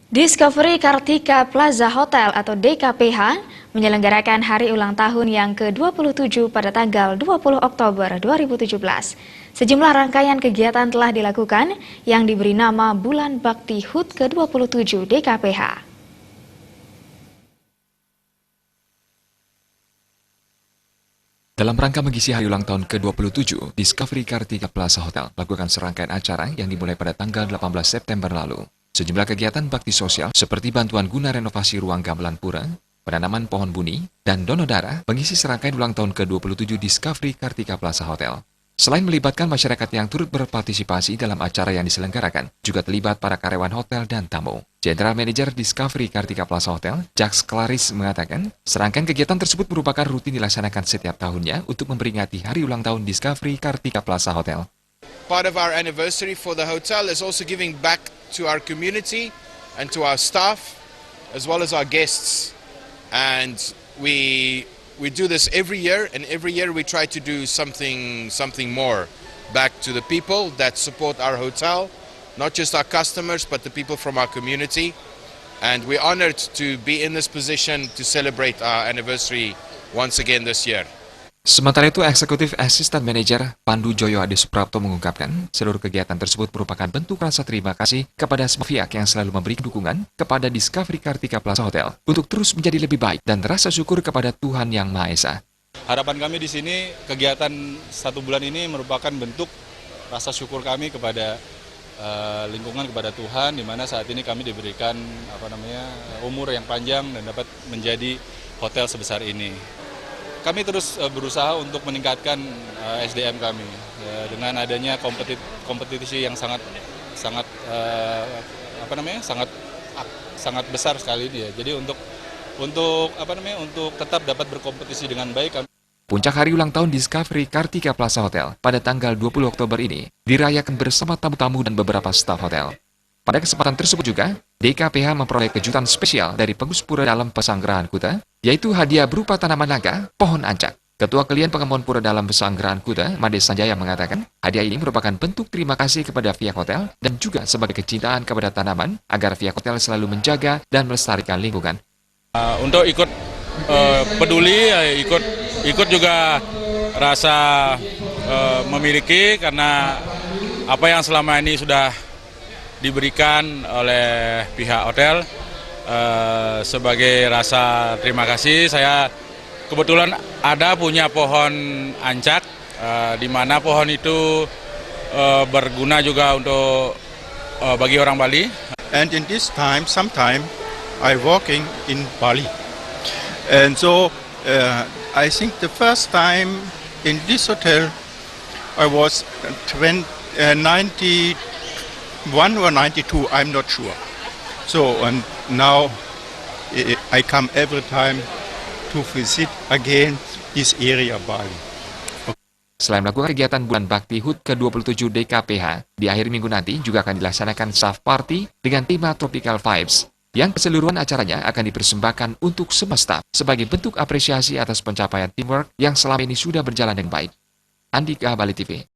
Discovery Kartika Plaza Hotel atau DKPH menyelenggarakan hari ulang tahun yang ke-27 pada tanggal 20 Oktober 2017. Sejumlah rangkaian kegiatan telah dilakukan yang diberi nama Bulan Bakti HUT ke-27 DKPH. Dalam rangka mengisi hari ulang tahun ke-27, Discovery Kartika Plaza Hotel melakukan serangkaian acara yang dimulai pada tanggal 18 September lalu. Sejumlah kegiatan bakti sosial seperti bantuan guna renovasi ruang gamelan pura, penanaman pohon buni, dan donor darah mengisi serangkaian ulang tahun ke-27 Discovery Kartika Plaza Hotel. Selain melibatkan masyarakat yang turut berpartisipasi dalam acara yang diselenggarakan, juga terlibat para karyawan hotel dan tamu. General Manager Discovery Kartika Plaza Hotel, Jacques Claris mengatakan, serangkaian kegiatan tersebut merupakan rutin dilaksanakan setiap tahunnya untuk memperingati hari ulang tahun Discovery Kartika Plaza Hotel. Part of our anniversary for the hotel is also giving back to our community and to our staff as well as our guests. And we do this every year, and every year we try to do something more back to the people that support our hotel, not just our customers but the people from our community. And we're honored to be in this position to celebrate our anniversary once again this year. Sementara itu, Eksekutif Assistant Manager Pandu Joyo Adi Suprapto mengungkapkan, seluruh kegiatan tersebut merupakan bentuk rasa terima kasih kepada semua pihak yang selalu memberi dukungan kepada Discovery Kartika Plaza Hotel untuk terus menjadi lebih baik dan rasa syukur kepada Tuhan Yang Maha Esa. Harapan kami di sini, kegiatan 1 bulan ini merupakan bentuk rasa syukur kami kepada lingkungan, kepada Tuhan, di mana saat ini kami diberikan umur yang panjang dan dapat menjadi hotel sebesar ini. Kami terus berusaha untuk meningkatkan SDM kami dengan adanya kompetisi yang sangat besar sekali ini ya. Jadi untuk tetap dapat berkompetisi dengan baik. Puncak hari ulang tahun Discovery Kartika Plaza Hotel pada tanggal 20 Oktober ini dirayakan bersama tamu-tamu dan beberapa staf hotel. Pada kesempatan tersebut juga, DKPH memperoleh kejutan spesial dari pengurus pura dalam Pesanggerahan Kuta, yaitu hadiah berupa tanaman naga, pohon ancak. Ketua Klien Pengembangan Pura dalam Pesanggerahan Kuta, Made Sanjaya mengatakan, hadiah ini merupakan bentuk terima kasih kepada pihak hotel dan juga sebagai kecintaan kepada tanaman agar pihak hotel selalu menjaga dan melestarikan lingkungan. Untuk ikut peduli, ikut juga rasa memiliki karena apa yang selama ini sudah diberikan oleh pihak hotel sebagai rasa terima kasih. Saya kebetulan punya pohon ancak, di mana pohon itu berguna juga untuk bagi orang Bali. And in this time, sometime I working in Bali, and so I think the first time in this hotel I was 91 or 92, I'm not sure. So, and now I come every time to visit again this area Bali. Selain melakukan kegiatan Bulan Bakti HUT ke-27 DKPH, di akhir minggu nanti juga akan dilaksanakan staff party dengan tema Tropical Vibes, yang keseluruhan acaranya akan dipersembahkan untuk semua staf sebagai bentuk apresiasi atas pencapaian teamwork yang selama ini sudah berjalan dengan baik. Andika, Bali TV.